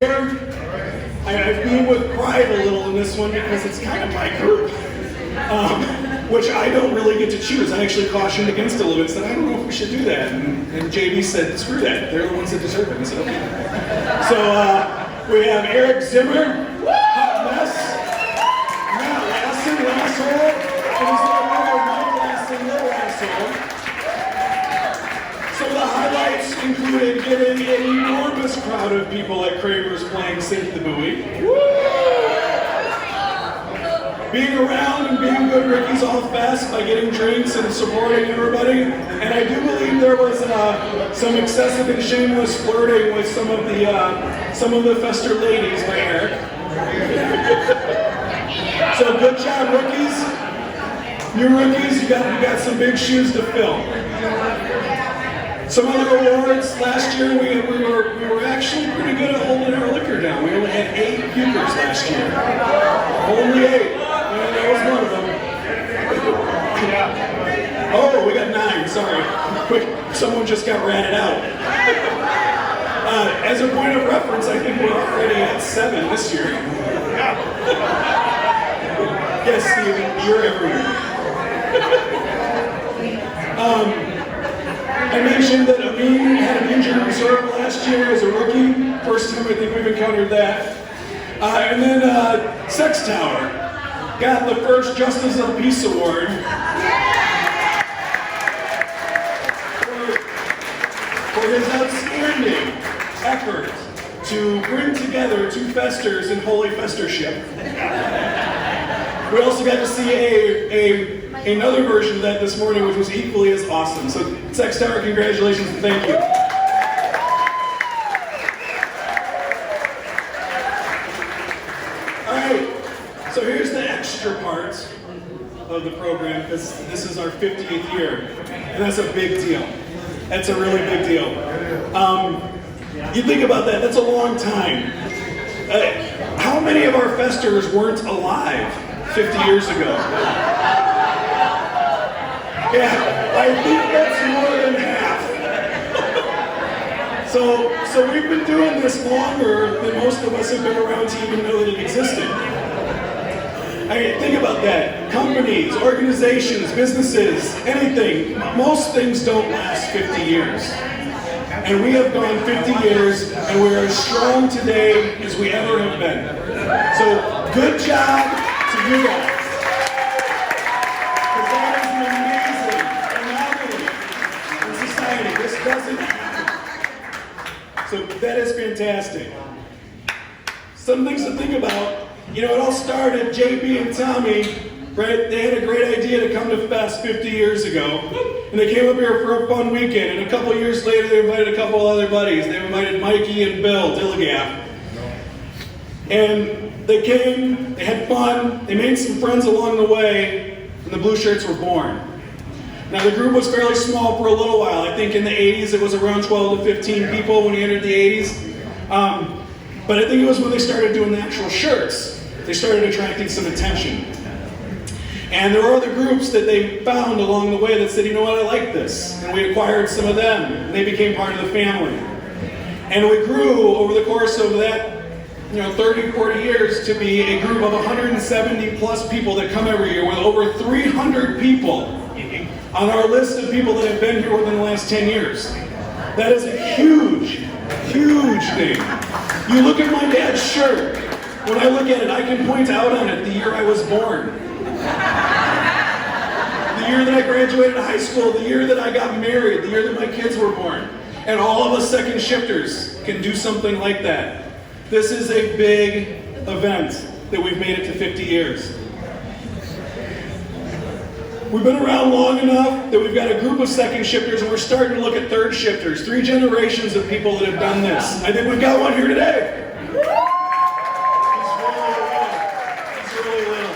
I'm being with pride a little in this one because it's kind of my group, which I don't really get to choose. I actually cautioned against it a little bit, said I don't know if we should do that, and JB said screw that, they're the ones that deserve it. I said okay. So we have Eric Zimmer, Hot Mess, Matt Lassen, Lasshole, and his little brother Mike Lassen, Little Asshole. Some of the highlights included getting an enormous crowd of people at Kramer's playing Sink the Buoy. Being around and being good Rickies all fast by getting drinks and supporting everybody. And I do believe there was some excessive and shameless flirting with some of the Fester ladies by Eric. So good job, rookies. You rookies, you got some big shoes to fill. Some other awards, last year we were actually pretty good at holding our liquor down. We only had 8 pukers last year. Only 8. And that was one of them. Oh, we got 9, sorry. Quick, someone just got ratted out. As a point of reference, I think we're already at 7 this year. Yes, Steven, you're everywhere. I mentioned that Amin had an injured reserve last year as a rookie. First time I think we've encountered that. And then Sex Tower got the first Justice of the Peace Award for his outstanding effort to bring together 2 festers in holy festership. We also got to see another version of that this morning, which was equally as awesome. So, Sex Tower, congratulations and thank you. All right, so here's the extra part of the program, because this is our 50th year, and that's a big deal. That's a really big deal. You think about that, that's a long time. How many of our festers weren't alive 50 years ago? Yeah, I think that's more than half. So we've been doing this longer than most of us have been around to even know that it existed. I mean, think about that. Companies, organizations, businesses, anything. Most things don't last 50 years. And we have gone 50 years, and we're as strong today as we ever have been. So, good job to you guys. So that is fantastic. Some things to think about. You know, it all started, JB and Tommy, right? They had a great idea to come to Fest 50 years ago. And they came up here for a fun weekend. And a couple years later, they invited a couple other buddies. They invited Mikey and Bill Dilligaff. And they came, they had fun, they made some friends along the way, and the Blue Shirts were born. Now, the group was fairly small for a little while. I think in the 80s it was around 12 to 15 people when you entered the 80s. But I think it was when they started doing the actual shirts, they started attracting some attention. And there were other groups that they found along the way that said, you know what, I like this. And we acquired some of them, and they became part of the family. And we grew over the course of that 30, 40 years to be a group of 170 plus people that come every year with over 300 people on our list of people that have been here within the last 10 years. That is a huge, huge thing. You look at my dad's shirt. When I look at it, I can point out on it the year I was born. The year that I graduated high school, the year that I got married, the year that my kids were born. And all of us second shifters can do something like that. This is a big event that we've made it to 50 years. We've been around long enough that we've got a group of second shifters, and we're starting to look at third shifters. 3 generations of people that have done this. I think we've got one here today. He's really little.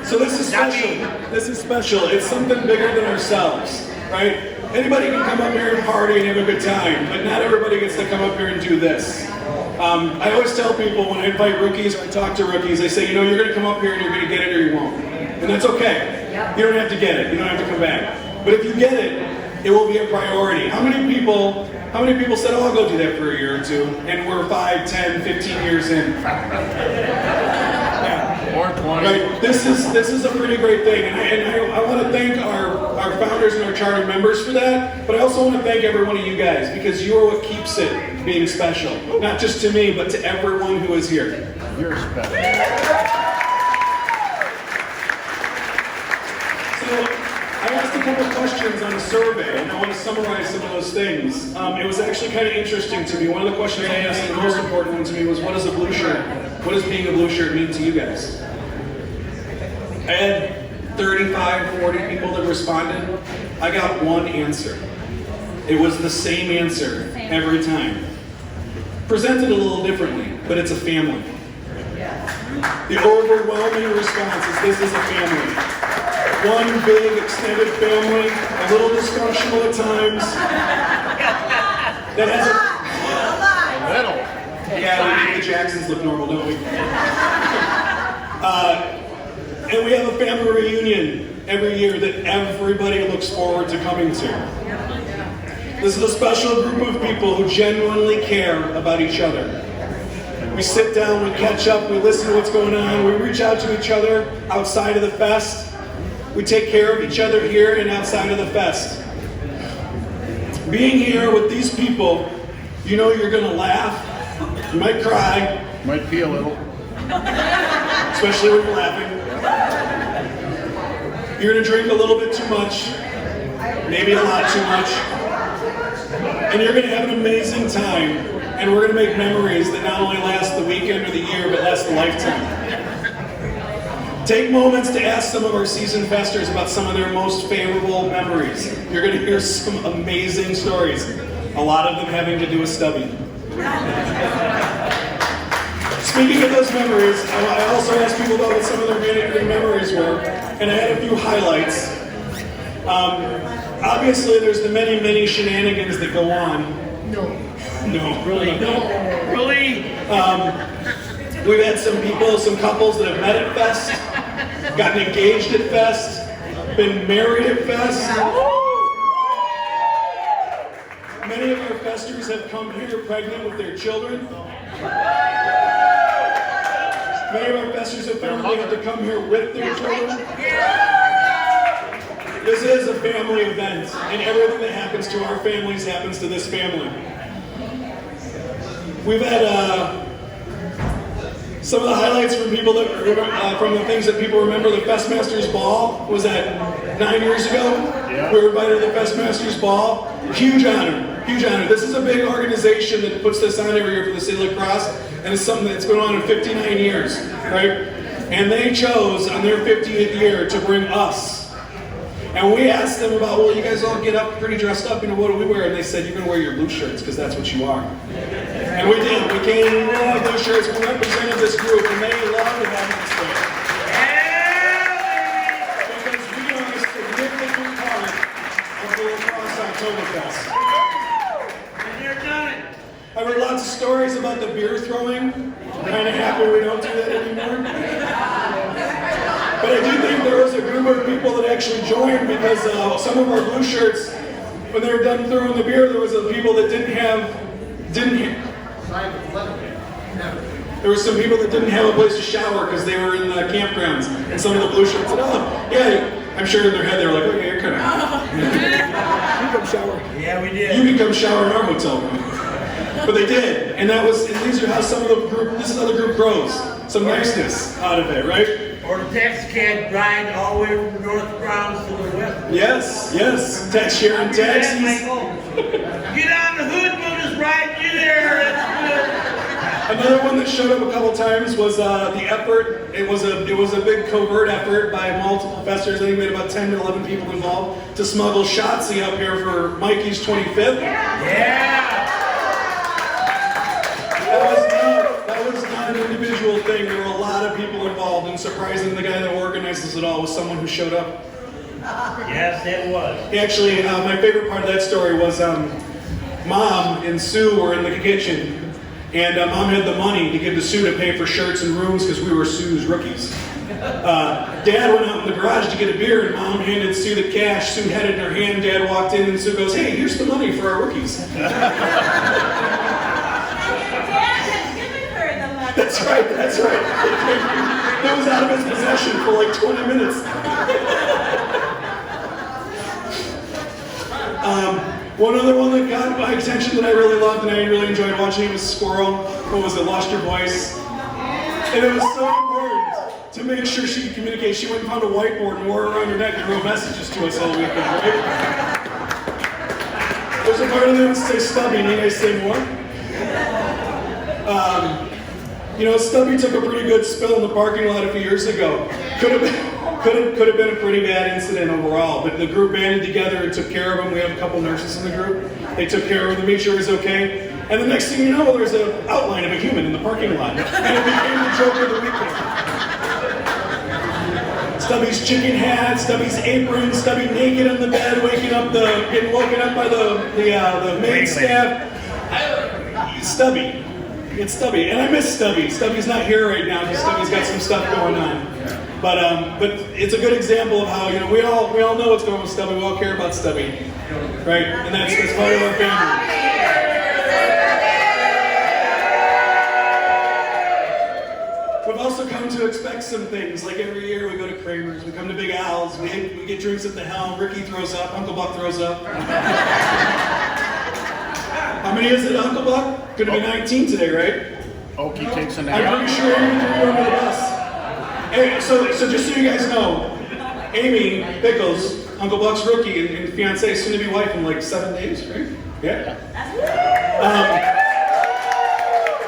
So this is special. This is special. It's something bigger than ourselves, right? Anybody can come up here and party and have a good time, but not everybody gets to come up here and do this. I always tell people when I invite rookies or I talk to rookies, I say, you're going to come up here and you're going to get it or you won't. And that's okay. You don't have to get it. You don't have to come back. But if you get it, it will be a priority. How many people said, oh, I'll go do that for a year or two, and we're 5, 10, 15 years in? Yeah. Or 20. Right? This is a pretty great thing, and I want to thank our founders and our charter members for that, but I also want to thank every one of you guys, because you are what keeps it being special. Not just to me, but to everyone who is here. You're special. So, I asked a couple questions on a survey, and I want to summarize some of those things. It was actually kind of interesting to me. One of the questions I asked, the most important one to me, was what is a blue shirt? What does being a blue shirt mean to you guys? I had 35, 40 people that responded. I got one answer. It was the same answer every time. Presented a little differently, but it's a family. The overwhelming response is this is a family. One big extended family, a little dysfunctional at times. That has A little. Yeah, we make the Jacksons look normal, don't we? And we have a family reunion every year that everybody looks forward to coming to. This is a special group of people who genuinely care about each other. We sit down, we catch up, we listen to what's going on, we reach out to each other outside of the fest. We take care of each other here and outside of the fest. Being here with these people, you know you're going to laugh, you might cry. Might pee a little. Especially when you're laughing. You're going to drink a little bit too much, maybe a lot too much. And you're going to have an amazing time. And we're going to make memories that not only last the weekend or the year, but last a lifetime. Take moments to ask some of our seasoned festers about some of their most favorable memories. You're going to hear some amazing stories. A lot of them having to do with Stubby. Speaking of those memories, I also asked people about what some of their memories were, and I had a few highlights. Obviously, there's the many, many shenanigans that go on. No. Really? No. Really? We've had some people, some couples that have met at Fest, gotten engaged at Fest, been married at Fest. Many of our festers have come here pregnant with their children. Many of our festers have found they have to come here with their children. This is a family event, and everything that happens to our families happens to this family. We've had some of the highlights from people that from the things that people remember. The Festmasters Ball was that 9 years ago. Yeah. We were invited to the Festmasters Ball. Huge honor, huge honor. This is a big organization that puts this on every year for the city of La Crosse, and it's something that's been on in 59 years, right? And they chose on their 50th year to bring us. And we asked them about, well, you guys all get up pretty dressed up, what do we wear? And they said, you're going to wear your blue shirts because that's what you are. And we did. We came in our blue shirts, we represented this group, and they loved having us there. Because we are a significant part of the La Crosse Oktoberfest. I've heard lots of stories about the beer throwing. I'm kind of happy we don't do that anymore. But I do think there was a group of people that actually joined because some of our blue shirts, when they were done throwing the beer, there was people that didn't have. There were some people that didn't have a place to shower because they were in the campgrounds, and some of the blue shirts said, "Oh, yeah." I'm sure in their head they were like, "Okay, you're kind of." You come shower. Yeah, we did. You can come shower in our hotel room. But they did, and these are how some of the group. This is how the group grows. Some niceness out of it, right? Or the taxi cab ride all the way from the north grounds to the west. Yes. Sharing taxis. Get on the hood, we'll just ride you there. That's Another one that showed up a couple times was the effort. It was a big covert effort by multiple festers. I think we had about 10 to 11 people involved to smuggle Shotzi up here for Mikey's 25th. Yeah. That was not an individual thing. There were a lot of people involved, and surprisingly, the guy that organized this at all was someone who showed up. Yes, it was. Actually, my favorite part of that story was Mom and Sue were in the kitchen, and Mom had the money to give to Sue to pay for shirts and rooms because we were Sue's rookies. Dad went out in the garage to get a beer, and Mom handed Sue the cash. Sue had it in her hand. Dad walked in, and Sue goes, "Hey, here's the money for our rookies." That's right, that's right. It was out of his possession for like 20 minutes. One other one that got my attention that I really loved and I really enjoyed watching was Squirrel. What was it, Lost Your Voice? And it was so important to make sure she could communicate. She went and found a whiteboard and wore it around her neck and wrote messages to us all weekend, right? There's a part of them that say Stubby. Need I say more? Stubby took a pretty good spill in the parking lot a few years ago. Could have been a pretty bad incident overall, but the group banded together and took care of him. We have a couple nurses in the group. They took care of him, made sure he was okay. And the next thing you know, there's an outline of a human in the parking lot. And it became the joke of the weekend. Stubby's chicken hat, Stubby's apron, Stubby naked on the bed, getting woken up by the maid staff. Stubby. It's Stubby, and I miss Stubby. Stubby's not here right now because Stubby's got some stuff going on. But it's a good example of how we all know what's going on with Stubby. We all care about Stubby, right? And that's part of our family. We've also come to expect some things. Like every year, we go to Kramer's, we come to Big Al's, we get drinks at the Helm. Ricky throws up, Uncle Buck throws up. How many is it, Uncle Buck? Gonna be 19 today, right? Okie takes a I'm nap. pretty sure Amy threw you under the bus. Hey, so just so you guys know, Amy Pickles, Uncle Buck's rookie and fiance, soon to be wife in like 7 days, right? Yeah.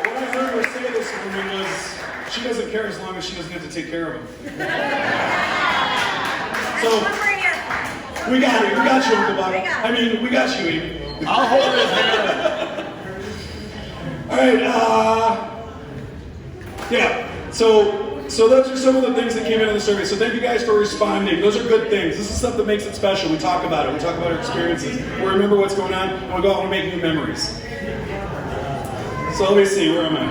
What I heard her say this morning was she doesn't care as long as she doesn't have to take care of him. So we got you, Uncle Buck. I mean, we got you, Amy. I'll hold his hand. All right. Yeah. So those are some of the things that came out of the survey. So thank you guys for responding. Those are good things. This is stuff that makes it special. We talk about it. We talk about our experiences. We remember what's going on, and we go out and make new memories. So let me see. Where am I?